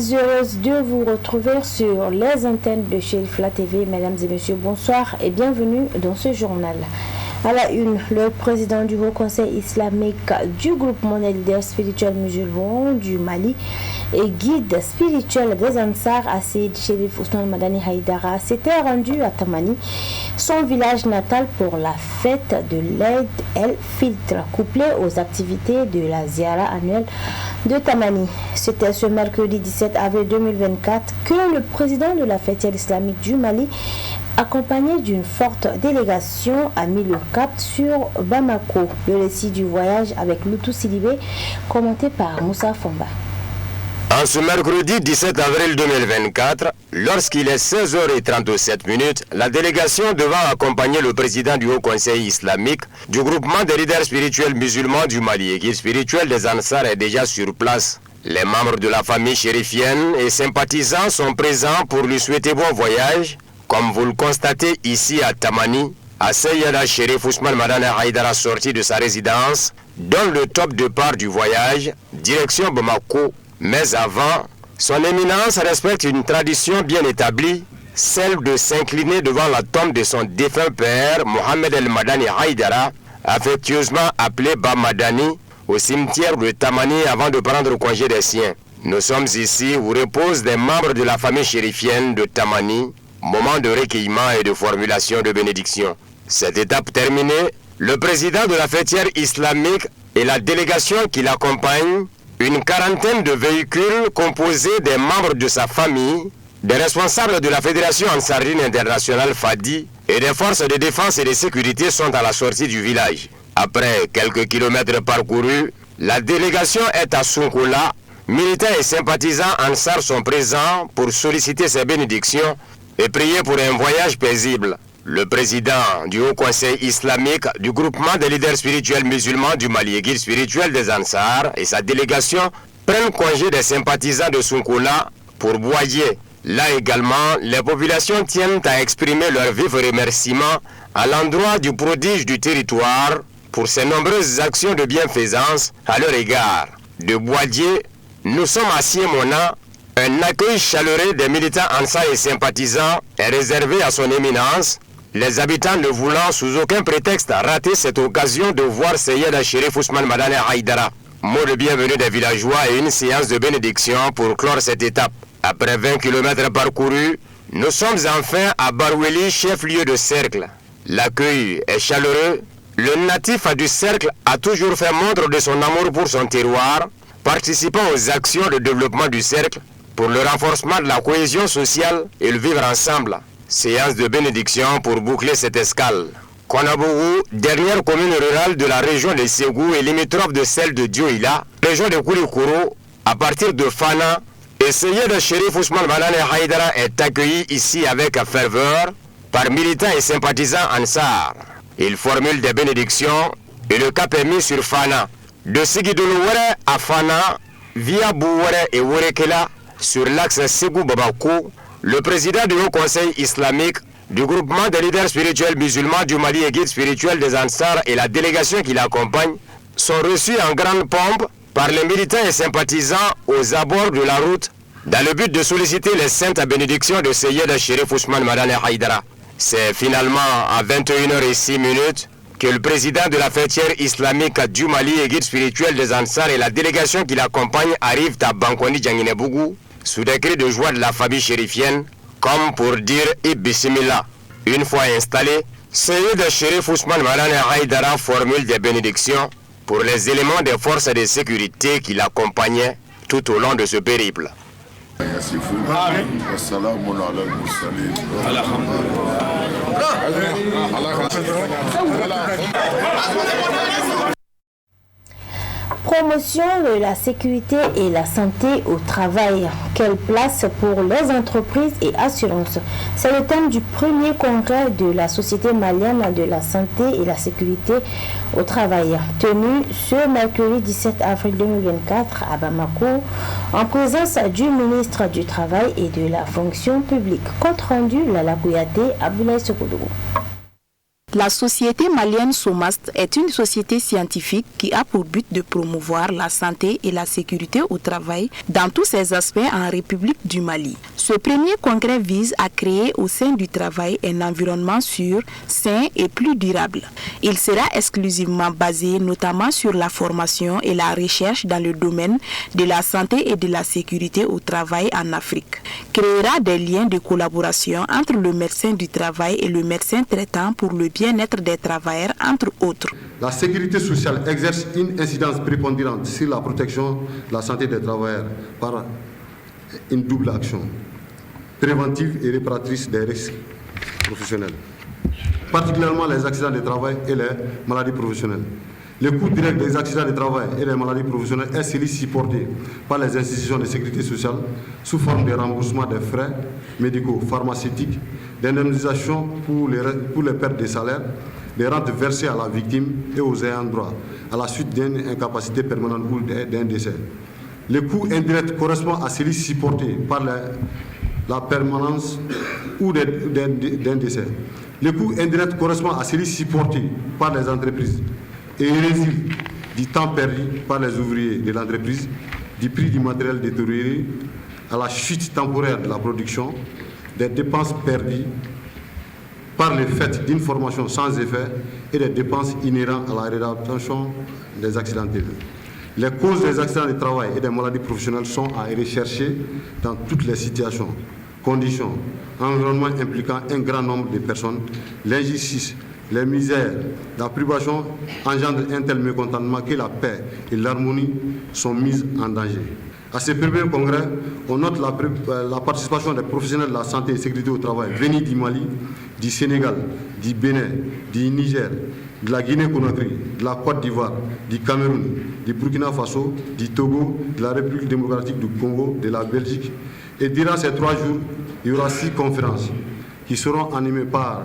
heureuse de vous retrouver sur les antennes de Sherifla TV. Mesdames et messieurs, bonsoir et bienvenue dans ce journal. À la une, le président du Haut Conseil islamique du groupement des leaders spirituels musulmans du Mali et guide spirituel des Ansar, Assid Chérif Ousmane Madani Haïdara, s'était rendu à Tamani, son village natal, pour la fête de l'Aïd el-Fitr, couplée aux activités de la Ziara annuelle de Tamani. C'était ce mercredi 17 avril 2024 que le président de la fêtière islamique du Mali, accompagné d'une forte délégation, a mis le cap sur Bamako. Le récit du voyage avec Loutou Sidibé, commenté par Moussa Fomba. En ce mercredi 17 avril 2024, lorsqu'il est 16h37, la délégation devant accompagner le président du Haut Conseil islamique du groupement des leaders spirituels musulmans du Mali et guide spirituel des Ansar est déjà sur place. Les membres de la famille chérifienne et sympathisants sont présents pour lui souhaiter bon voyage. Comme vous le constatez ici à Tamani, Assayyada Chérif Ousmane Madani Haïdara sorti de sa résidence donne le top départ du voyage, direction Bamako. Mais avant, son éminence respecte une tradition bien établie, celle de s'incliner devant la tombe de son défunt père, Mohamed El Madani Haïdara, affectueusement appelé Bamadani, au cimetière de Tamani avant de prendre congé des siens. Nous sommes ici où reposent des membres de la famille chérifienne de Tamani, moment de recueillement et de formulation de bénédiction. Cette étape terminée, le président de la fêtière islamique et la délégation qui l'accompagne, une quarantaine de véhicules composés des membres de sa famille, des responsables de la Fédération Ansarine Internationale FADI et des forces de défense et de sécurité sont à la sortie du village. Après quelques kilomètres parcourus, la délégation est à Sonkola. Militants et sympathisants Ansar sont présents pour solliciter ses bénédictions et prier pour un voyage paisible. Le président du Haut Conseil islamique du groupement des leaders spirituels musulmans du Mali et guide spirituel des Ansar et sa délégation prennent congé des sympathisants de Sonkola pour Boyer. Là également, les populations tiennent à exprimer leur vif remerciement à l'endroit du prodige du territoire pour ses nombreuses actions de bienfaisance à leur égard. De Boyer, nous sommes à Siemona. Un accueil chaleureux des militants Ansar et sympathisants est réservé à son éminence, les habitants ne voulant sous aucun prétexte rater cette occasion de voir Sayyada Chérif Ousmane Madani Haïdara. Mot de bienvenue des villageois et une séance de bénédiction pour clore cette étape. Après 20 km parcourus, nous sommes enfin à Baroueli, chef-lieu de cercle. L'accueil est chaleureux. Le natif du cercle a toujours fait montre de son amour pour son terroir, participant aux actions de développement du cercle pour le renforcement de la cohésion sociale et le vivre ensemble. Séance de bénédiction pour boucler cette escale. Konabougou, dernière commune rurale de la région de Ségou et limitrophe de celle de Dioïla, région de Koulikoro, à partir de Fana, et Sayyada Chérif Ousmane Madani Haïdara est accueilli ici avec ferveur par militants et sympathisants Ansar. Il formule des bénédictions et le cap est mis sur Fana. De Sigidoulouere à Fana, via Bouwere et Ourekela, sur l'axe Ségou-Bamako, le président du Haut Conseil islamique du groupement des leaders spirituels musulmans du Mali et guide spirituel des Ansar et la délégation qui l'accompagne sont reçus en grande pompe par les militants et sympathisants aux abords de la route dans le but de solliciter les saintes bénédictions de Sayyada Chérif Ousmane Madani Haïdara. C'est finalement à 21h06 que le président de la fêtière islamique du Mali et guide spirituel des Ansar et la délégation qui l'accompagne arrivent à Bankoni Djanginebougou sous des cris de joie de la famille chérifienne, comme pour dire Ibissimila. Une fois installé, Sayyid Chérif Ousmane Madani Haïdara formule des bénédictions pour les éléments des forces de sécurité qui l'accompagnaient tout au long de ce périple. Promotion de la sécurité et la santé au travail. Quelle place pour les entreprises et assurances? C'est le thème du premier congrès de la Société malienne de la santé et la sécurité au travail, tenu ce mercredi 17 avril 2024 à Bamako, en présence du ministre du Travail et de la Fonction publique. Compte rendu Lala Kouyaté, Abdoulaye Sokodougou. La société malienne SOMAST est une société scientifique qui a pour but de promouvoir la santé et la sécurité au travail dans tous ses aspects en République du Mali. Ce premier congrès vise à créer au sein du travail un environnement sûr, sain et plus durable. Il sera exclusivement basé notamment sur la formation et la recherche dans le domaine de la santé et de la sécurité au travail en Afrique. Créera des liens de collaboration entre le médecin du travail et le médecin traitant pour le bien-être des travailleurs, entre autres. La sécurité sociale exerce une incidence prépondérante sur la protection de la santé des travailleurs par une double action, préventive et réparatrice des risques professionnels, particulièrement les accidents de travail et les maladies professionnelles. Le coût direct des accidents de travail et des maladies professionnelles est celui supporté par les institutions de sécurité sociale sous forme de remboursement des frais médicaux, pharmaceutiques, d'indemnisation pour les pertes de salaire, des rentes versées à la victime et aux ayants droit à la suite d'une incapacité permanente ou d'un décès. Le coût indirect correspond à celui supporté par la permanence ou d'un décès. Le coût indirect correspond à celui supporté par les entreprises et résulte du temps perdu par les ouvriers de l'entreprise, du prix du matériel détérioré, à la chute temporaire de la production, des dépenses perdues par le fait d'une formation sans effet et des dépenses inhérentes à la réadaptation des accidentés. Les causes des accidents de travail et des maladies professionnelles sont à rechercher dans toutes les situations, conditions, environnements impliquant un grand nombre de personnes, l'injustice, les misères, la privation engendre un tel mécontentement que la paix et l'harmonie sont mises en danger. À ce premier congrès, on note la participation des professionnels de la santé et sécurité au travail venus du Mali, du Sénégal, du Bénin, du Niger, de la Guinée-Conakry, de la Côte d'Ivoire, du Cameroun, du Burkina Faso, du Togo, de la République démocratique du Congo, de la Belgique. Et durant ces 3 jours, il y aura 6 conférences qui seront animées par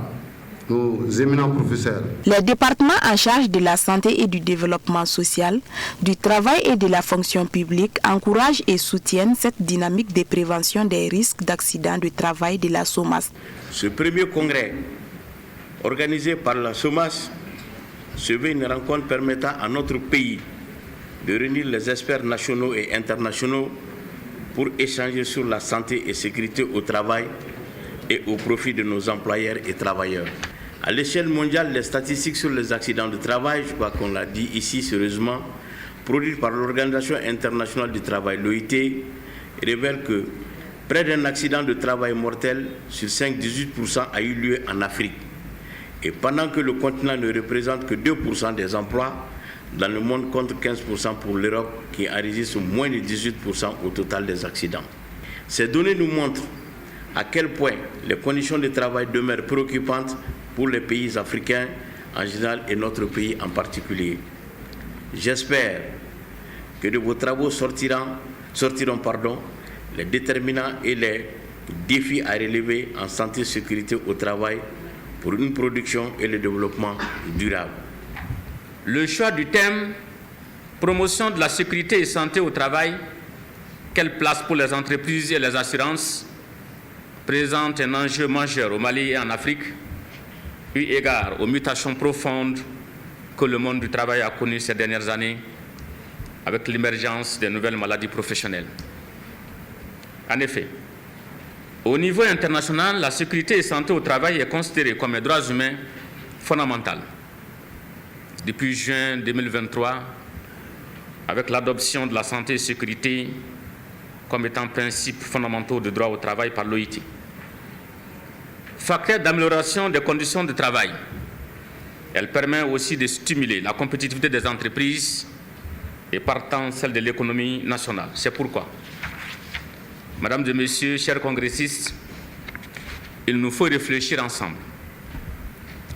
nos éminents professeurs. Les départements en charge de la santé et du développement social, du travail et de la fonction publique encouragent et soutiennent cette dynamique de prévention des risques d'accidents de travail de la SOMAS. Ce premier congrès, organisé par la SOMAS, se veut une rencontre permettant à notre pays de réunir les experts nationaux et internationaux pour échanger sur la santé et sécurité au travail et au profit de nos employeurs et travailleurs. À l'échelle mondiale, les statistiques sur les accidents de travail, je crois qu'on l'a dit ici sérieusement, produites par l'Organisation internationale du travail, l'OIT, révèlent que près d'un accident de travail mortel sur 5, 18% a eu lieu en Afrique. Et pendant que le continent ne représente que 2% des emplois, dans le monde contre 15% pour l'Europe qui enregistre moins de 18% au total des accidents. Ces données nous montrent à quel point les conditions de travail demeurent préoccupantes pour les pays africains en général et notre pays en particulier. J'espère que de vos travaux sortiront les déterminants et les défis à relever en santé et sécurité au travail pour une production et le développement durable. Le choix du thème « Promotion de la sécurité et santé au travail, quelle place pour les entreprises et les assurances ?» présente un enjeu majeur au Mali et en Afrique, eu égard aux mutations profondes que le monde du travail a connues ces dernières années avec l'émergence des nouvelles maladies professionnelles. En effet, au niveau international, la sécurité et santé au travail est considérée comme un droit humain fondamental. Depuis juin 2023, avec l'adoption de la santé et sécurité comme étant principes fondamentaux de droit au travail par l'OIT. Facteur d'amélioration des conditions de travail, elle permet aussi de stimuler la compétitivité des entreprises et partant celle de l'économie nationale. C'est pourquoi, Mesdames et Messieurs, chers congressistes, il nous faut réfléchir ensemble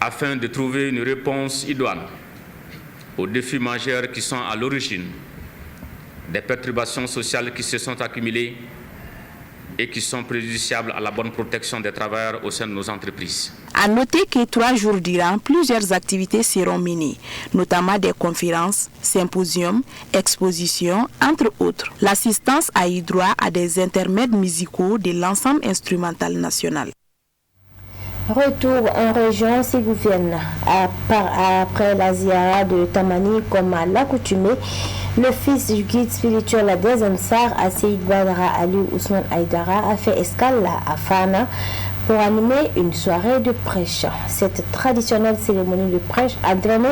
afin de trouver une réponse idoine aux défis majeurs qui sont à l'origine des perturbations sociales qui se sont accumulées et qui sont préjudiciables à la bonne protection des travailleurs au sein de nos entreprises. À noter que 3 jours durant, plusieurs activités seront menées, notamment des conférences, symposiums, expositions, entre autres. L'assistance a eu droit à des intermèdes musicaux de l'ensemble instrumental national. Retour en région ségouvienne. Après la ziara de Tamani, comme à l'accoutumée, le fils du guide spirituel des Ansar, Seyd Badra Ali Ousmane Haïdara, a fait escale à Fana pour animer une soirée de prêche. Cette traditionnelle cérémonie de prêche a drainé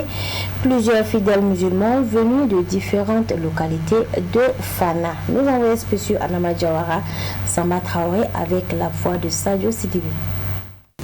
plusieurs fidèles musulmans venus de différentes localités de Fana. Nos envoyés spéciaux Anama Diawara, Samba Traoré avec la voix de Sadio Sidibé.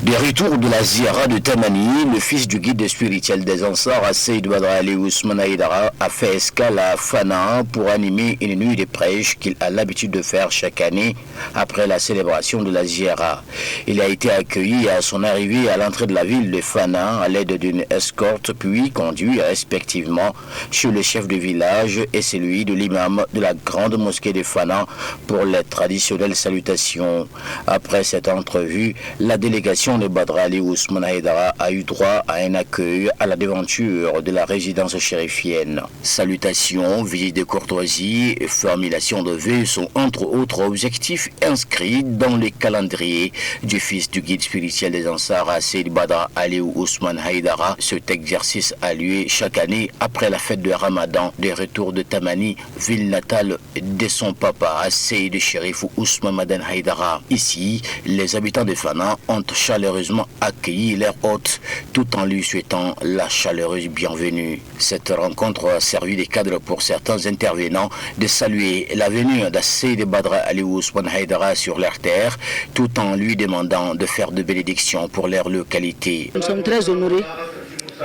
De retour de la ziara de Tamani, le fils du guide spirituel des Ansar, Seyd Badra Ali Ousmane Haïdara, a fait escale à Fana pour animer une nuit de prêche qu'il a l'habitude de faire chaque année après la célébration de la ziara. Il a été accueilli à son arrivée à l'entrée de la ville de Fana à l'aide d'une escorte, puis conduit respectivement chez le chef de village et celui de l'imam de la grande mosquée de Fana pour les traditionnelles salutations. Après cette entrevue, la délégation de Badra Ali Ousmane Haïdara a eu droit à un accueil à la devanture de la résidence chérifienne. Salutations, visites de courtoisie et formulation de vœux sont entre autres objectifs inscrits dans le calendrier du fils du guide spirituel des Ansar, Seyd Badra Ali Ousmane Haïdara. Cet exercice a lieu chaque année après la fête de Ramadan, de retour de Tamani, ville natale de son papa, Seyd Chérif Ousmane Madan Haïdara. Ici, les habitants de Fana ont chaleureusement accueilli leur hôte tout en lui souhaitant la chaleureuse bienvenue. Cette rencontre a servi de cadre pour certains intervenants de saluer la venue d'Seyd Badra Ali Ousmane Haïdara sur leur terre tout en lui demandant de faire de bénédictions pour leur localité. Nous sommes très honorés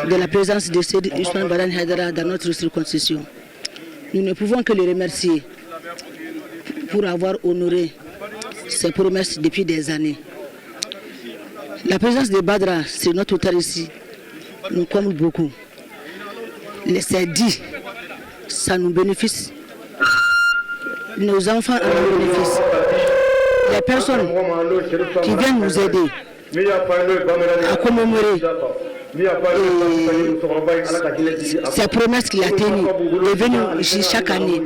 de la présence de Seyd Ousmane Badra Haïdara dans notre circonscription. Nous ne pouvons que le remercier pour avoir honoré ses promesses depuis des années. La présence de Badra, c'est notre terre ici, nous compte beaucoup. C'est dit, ça nous bénéficie. Nos enfants en nous bénéficient. Les personnes qui viennent nous aider à commémorer ces promesses qu'il a tenues de venir ici chaque année.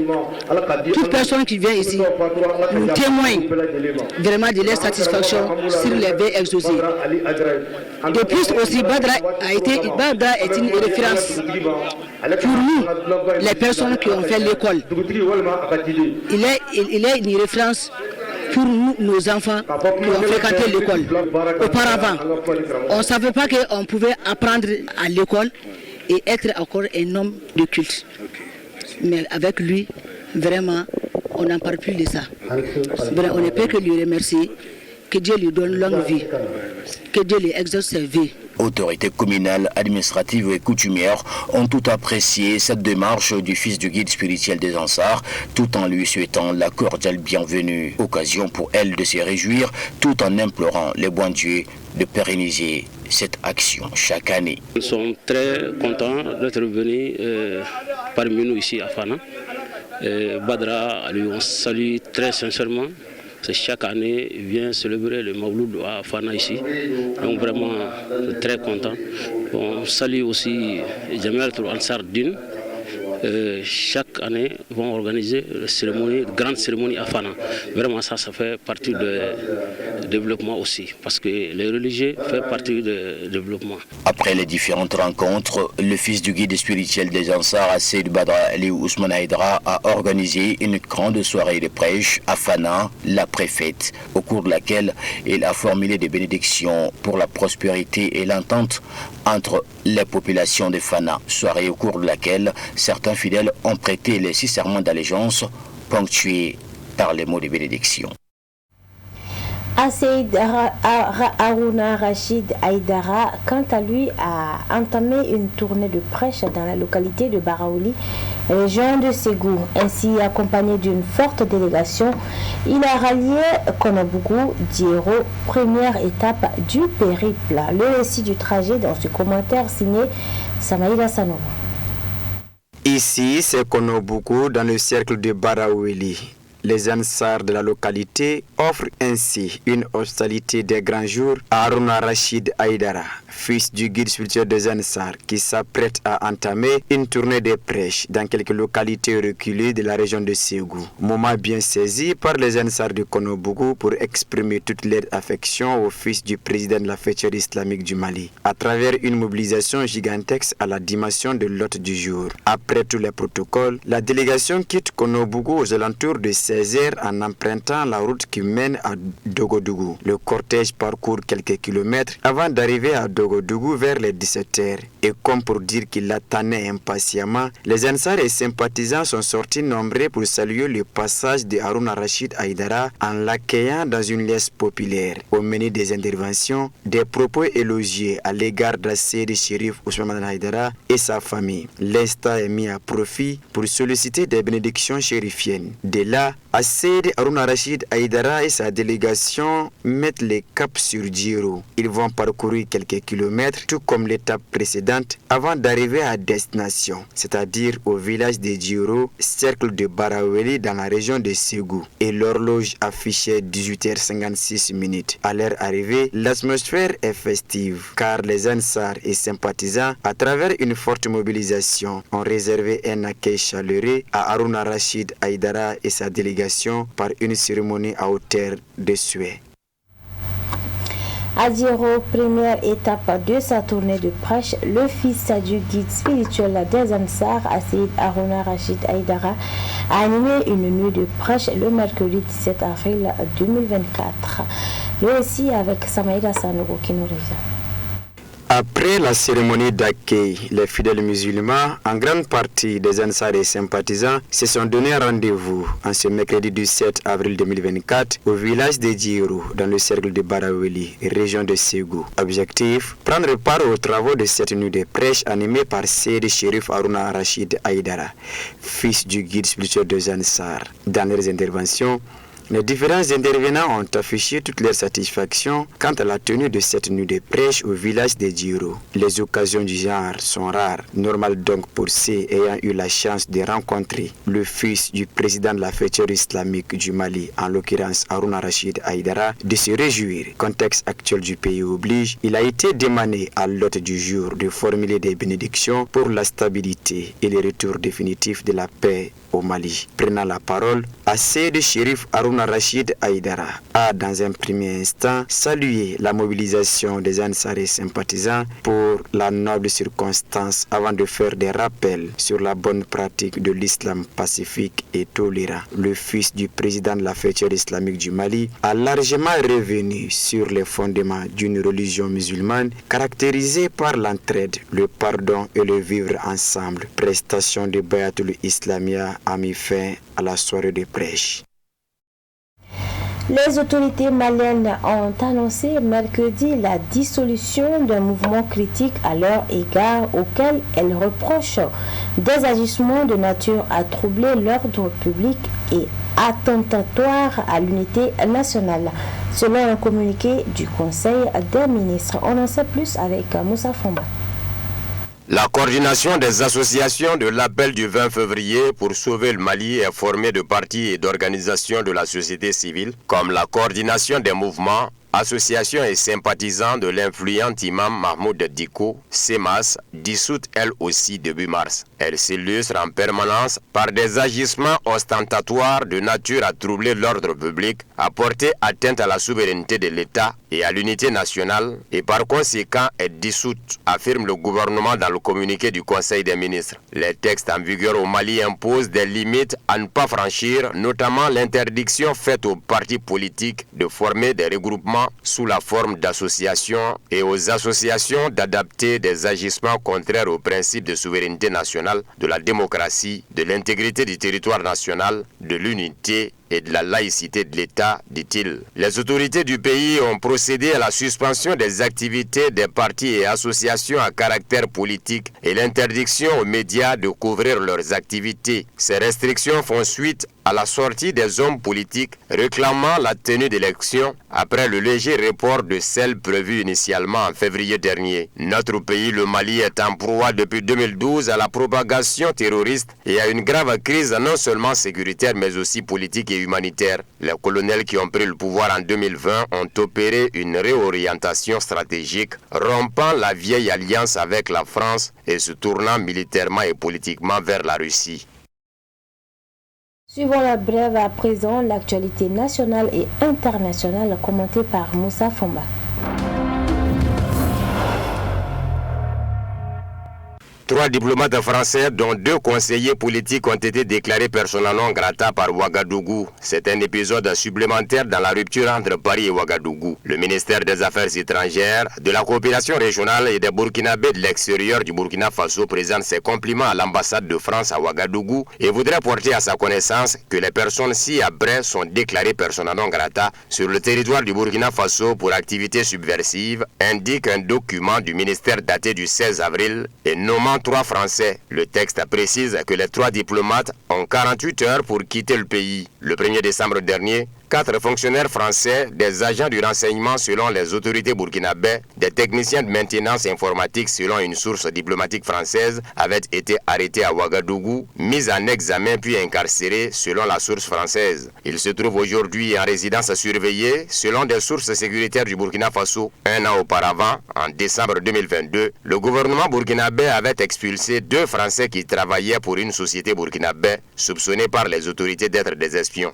Toute personne qui vient ici nous témoigne vraiment de leur satisfaction sur les vœux exaucés. De plus aussi, Badra est une référence pour nous, les personnes qui ont fait l'école. Il est une référence pour nous, nos enfants qui ont fréquenté l'école. Auparavant, on ne savait pas qu'on pouvait apprendre à l'école et être encore un homme de culte. Mais avec lui, vraiment, on n'en parle plus de ça. On ne peut que lui remercier, que Dieu lui donne longue vie, que Dieu lui exauce ses vœux. Autorités communales, administratives et coutumières ont tout apprécié cette démarche du fils du guide spirituel des Ansar, tout en lui souhaitant la cordiale bienvenue. Occasion pour elle de se réjouir, tout en implorant les bons dieux de pérenniser cette action chaque année. Nous sommes très contents d'être venus parmi nous ici à Fana. Badra, lui, on salue très sincèrement. Chaque année, il vient célébrer le Mawloud à Fana ici. Donc vraiment très content. On salue aussi Jamiatul Ansar Din. Chaque année, vont organiser une grande cérémonie à Fana. Vraiment, ça fait partie du développement aussi, parce que les religieux font partie du développement. Après les différentes rencontres, le fils du guide spirituel des Ansar, Seyd Badra Ali Ousmane Haïdara, a organisé une grande soirée de prêche à Fana, la préfète, au cours de laquelle il a formulé des bénédictions pour la prospérité et l'entente entre les populations de Fana. Soirée au cours de laquelle certains fidèles ont prêté les 6 serments d'allégeance ponctués par les mots de bénédiction. Seyd Harouna Rachid Haïdara, quant à lui, a entamé une tournée de prêche dans la localité de Baraouli, région de Ségou. Ainsi, accompagné d'une forte délégation, il a rallié Konobougou Diero, première étape du périple. Le récit du trajet dans ce commentaire signé Samaïla Sanogo. Ici, c'est Konobougou dans le cercle de Baraouli. Les Ansars de la localité offrent ainsi une hospitalité des grands jours à Haruna Rachid Aïdara, fils du guide spirituel des Ansars, qui s'apprête à entamer une tournée de prêche dans quelques localités reculées de la région de Ségou. Moment bien saisi par les Ansars de Konobougou pour exprimer toute leur affection au fils du président de la Fédération islamique du Mali, à travers une mobilisation gigantesque à la dimension de l'hôte du jour. Après tous les protocoles, la délégation quitte Konobougou aux alentours de 16h en empruntant la route qui mène à Dogodougou. Le cortège parcourt quelques kilomètres avant d'arriver à Dogodougou vers les 17h. Et comme pour dire qu'il l'attendait impatiemment, les Ansars et sympathisants sont sortis nombreux pour saluer le passage de Haruna Rachid Aïdara en l'accueillant dans une liesse populaire. Au menu des interventions, des propos élogieux à l'égard de Seydi Chérif Ousmane Aïdara et sa famille. L'instant est mis à profit pour solliciter des bénédictions chérifiennes. De là, Seydi Haruna Rachid Aïdara et sa délégation mettent les caps sur Djiro. Ils vont parcourir quelques kilomètres, tout comme l'étape précédente, avant d'arriver à destination, c'est-à-dire au village de Djiro, cercle de Baraweli dans la région de Ségou. Et l'horloge affichait 18h56. À leur arrivée, l'atmosphère est festive, car les Ansars et sympathisants, à travers une forte mobilisation, ont réservé un accueil chaleureux à Haruna Rachid Aïdara et sa délégation par une cérémonie à hauteur de souhait. À Djiro, première étape de sa tournée de prêche, le fils du guide spirituel des Ansars, Seydi Haruna Rachid Aïdara, a animé une nuit de prêche le mercredi 17 avril 2024. Le récit avec Samaïda Sanogo qui nous revient. Après la cérémonie d'accueil, les fidèles musulmans, en grande partie des Ansars et sympathisants, se sont donné rendez-vous en ce mercredi 17 avril 2024 au village de Djiro, dans le cercle de Baraweli, région de Ségou. Objectif, prendre part aux travaux de cette nuit de prêche animée par Seydi Chérif Haruna Rachid Aïdara, fils du guide spirituel des Ansars. Dans leurs interventions, les différents intervenants ont affiché toute leur satisfaction quant à la tenue de cette nuit de prêche au village de Djiro. Les occasions du genre sont rares, normal donc pour ceux ayant eu la chance de rencontrer le fils du président de la Fédération islamique du Mali, en l'occurrence Haruna Rachid Aïdara, de se réjouir. Contexte actuel du pays oblige, il a été demandé à l'hôte du jour de formuler des bénédictions pour la stabilité et le retour définitif de la paix au Mali. Prenant la parole, Seydi Chérif Haruna Rachid Aïdara a dans un premier instant salué la mobilisation des Ansars et sympathisants pour la noble circonstance avant de faire des rappels sur la bonne pratique de l'islam pacifique et tolérant. Le fils du président de la Fédération islamique du Mali a largement revenu sur les fondements d'une religion musulmane caractérisée par l'entraide, le pardon et le vivre ensemble. Prestation de Bayatul Islamia a mis fin à la soirée de prêche. Les autorités maliennes ont annoncé mercredi la dissolution d'un mouvement critique à leur égard auquel elles reprochent des agissements de nature à troubler l'ordre public et attentatoire à l'unité nationale. Selon un communiqué du Conseil des ministres, on en sait plus avec Moussa Fomba. La coordination des associations de l'appel du 20 février pour sauver le Mali est formée de partis et d'organisations de la société civile, comme la coordination des mouvements, associations et sympathisants de l'influent imam Mahmoud Diko, CEMAS, dissoute elle aussi début mars. Elle s'illustre en permanence par des agissements ostentatoires de nature à troubler l'ordre public, à porter atteinte à la souveraineté de l'État et à l'unité nationale, et par conséquent est dissoute, affirme le gouvernement dans le communiqué du Conseil des ministres. Les textes en vigueur au Mali imposent des limites à ne pas franchir, notamment l'interdiction faite aux partis politiques de former des regroupements sous la forme d'associations et aux associations d'adapter des agissements contraires aux principes de souveraineté nationale, de la démocratie, de l'intégrité du territoire national, de l'unité et de la laïcité de l'État, dit-il. Les autorités du pays ont procédé à la suspension des activités des partis et associations à caractère politique et l'interdiction aux médias de couvrir leurs activités. Ces restrictions font suite à la sortie des hommes politiques réclamant la tenue d'élections après le léger report de celles prévues initialement en février dernier. Notre pays, le Mali, est en proie depuis 2012 à la propagation terroriste et à une grave crise non seulement sécuritaire mais aussi politique et humanitaire. Les colonels qui ont pris le pouvoir en 2020 ont opéré une réorientation stratégique, rompant la vieille alliance avec la France et se tournant militairement et politiquement vers la Russie. Suivons la brève à présent, l'actualité nationale et internationale commentée par Moussa Fomba. 3 diplomates français, dont 2 conseillers politiques, ont été déclarés persona non grata par Ouagadougou. C'est un épisode supplémentaire dans la rupture entre Paris et Ouagadougou. Le ministère des Affaires étrangères, de la coopération régionale et des Burkinabés de l'extérieur du Burkina Faso présente ses compliments à l'ambassade de France à Ouagadougou et voudrait porter à sa connaissance que les personnes ci-après sont déclarées persona non grata sur le territoire du Burkina Faso pour activités subversives, indique un document du ministère daté du 16 avril et nommant 3 Français. Le texte précise que les 3 diplomates ont 48 heures pour quitter le pays. Le 1er décembre dernier, 4 fonctionnaires français, des agents du renseignement selon les autorités burkinabées, des techniciens de maintenance informatique selon une source diplomatique française avaient été arrêtés à Ouagadougou, mis en examen puis incarcérés selon la source française. Ils se trouvent aujourd'hui en résidence surveillée selon des sources sécuritaires du Burkina Faso. Un an auparavant, en décembre 2022, le gouvernement burkinabé avait expulsé 2 Français qui travaillaient pour une société burkinabé soupçonnée par les autorités d'être des espions.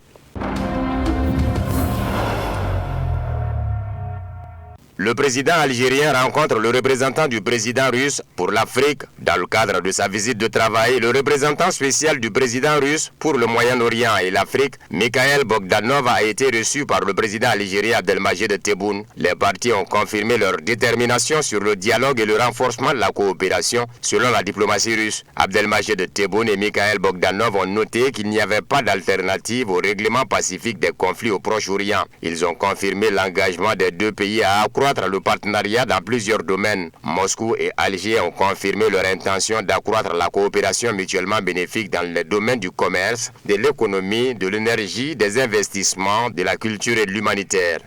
Le président algérien rencontre le représentant du président russe pour l'Afrique. Dans le cadre de sa visite de travail, le représentant spécial du président russe pour le Moyen-Orient et l'Afrique, Mikhail Bogdanov, a été reçu par le président algérien Abdelmajid Tebboune. Les partis ont confirmé leur détermination sur le dialogue et le renforcement de la coopération selon la diplomatie russe. Abdelmajid Tebboune et Mikhail Bogdanov ont noté qu'il n'y avait pas d'alternative au règlement pacifique des conflits au Proche-Orient. Ils ont confirmé l'engagement des 2 pays à accroître le partenariat dans plusieurs domaines. Moscou et Alger ont confirmé leur intention d'accroître la coopération mutuellement bénéfique dans les domaines du commerce, de l'économie, de l'énergie, des investissements, de la culture et de l'humanitaire.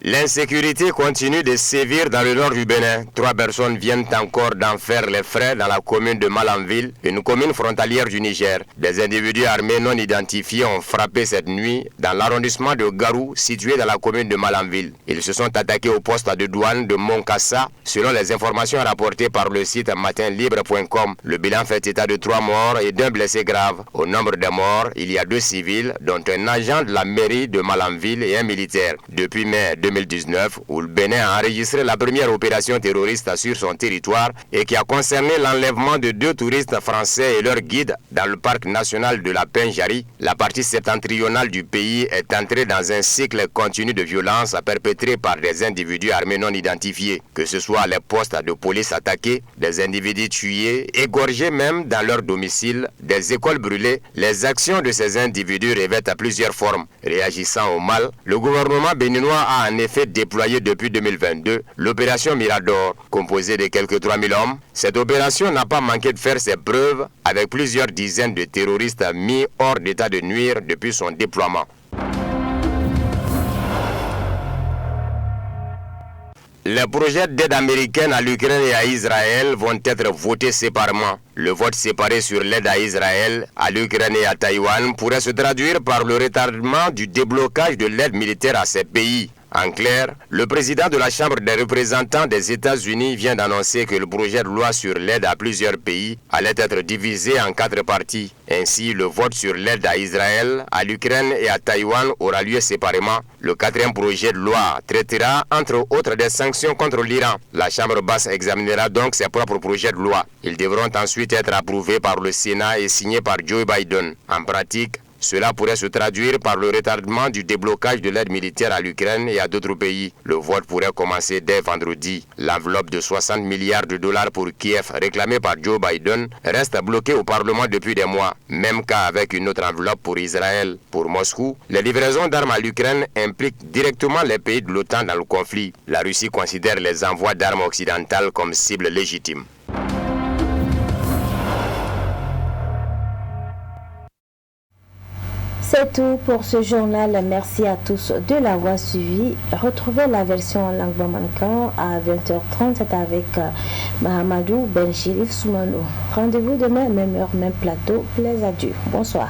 L'insécurité continue de sévir dans le nord du Bénin. 3 personnes viennent encore d'en faire les frais dans la commune de Malanville, une commune frontalière du Niger. Des individus armés non identifiés ont frappé cette nuit dans l'arrondissement de Garou, situé dans la commune de Malanville. Ils se sont attaqués au poste de douane de Monkassa, selon les informations rapportées par le site matinlibre.com. Le bilan fait état de 3 morts et d'1 blessé grave. Au nombre des morts, il y a 2 civils, dont un agent de la mairie de Malanville et un militaire. Depuis mai 2019, où le Bénin a enregistré la première opération terroriste sur son territoire et qui a concerné l'enlèvement de 2 touristes français et leur guide dans le parc national de la Pinjari, la partie septentrionale du pays est entrée dans un cycle continu de violence perpétré par des individus armés non identifiés, que ce soit les postes de police attaqués, des individus tués, égorgés même dans leur domicile, des écoles brûlées. Les actions de ces individus revêtent à plusieurs formes. Réagissant au mal, le gouvernement béninois a en effet déployé depuis 2022 l'opération Mirador, composée de quelques 3000 hommes. Cette opération n'a pas manqué de faire ses preuves avec plusieurs dizaines de terroristes mis hors d'état de nuire depuis son déploiement. Les projets d'aide américaine à l'Ukraine et à Israël vont être votés séparément. Le vote séparé sur l'aide à Israël, à l'Ukraine et à Taïwan pourrait se traduire par le retardement du déblocage de l'aide militaire à ces pays. En clair, le président de la Chambre des représentants des États-Unis vient d'annoncer que le projet de loi sur l'aide à plusieurs pays allait être divisé en 4 parties. Ainsi, le vote sur l'aide à Israël, à l'Ukraine et à Taïwan aura lieu séparément. Le 4e projet de loi traitera entre autres des sanctions contre l'Iran. La Chambre basse examinera donc ses propres projets de loi. Ils devront ensuite être approuvés par le Sénat et signés par Joe Biden. En pratique, cela pourrait se traduire par le retardement du déblocage de l'aide militaire à l'Ukraine et à d'autres pays. Le vote pourrait commencer dès vendredi. L'enveloppe de 60 milliards de dollars pour Kiev réclamée par Joe Biden reste bloquée au Parlement depuis des mois. Même cas avec une autre enveloppe pour Israël. Pour Moscou, les livraisons d'armes à l'Ukraine impliquent directement les pays de l'OTAN dans le conflit. La Russie considère les envois d'armes occidentales comme cible légitime. C'est tout pour ce journal. Merci à tous de l'avoir suivi. Retrouvez la version en langue bamanakan à 20h30 avec Mahamadou Ben Chérif Soumano. Rendez-vous demain, même heure, même plateau. Plaise à Dieu. Bonsoir.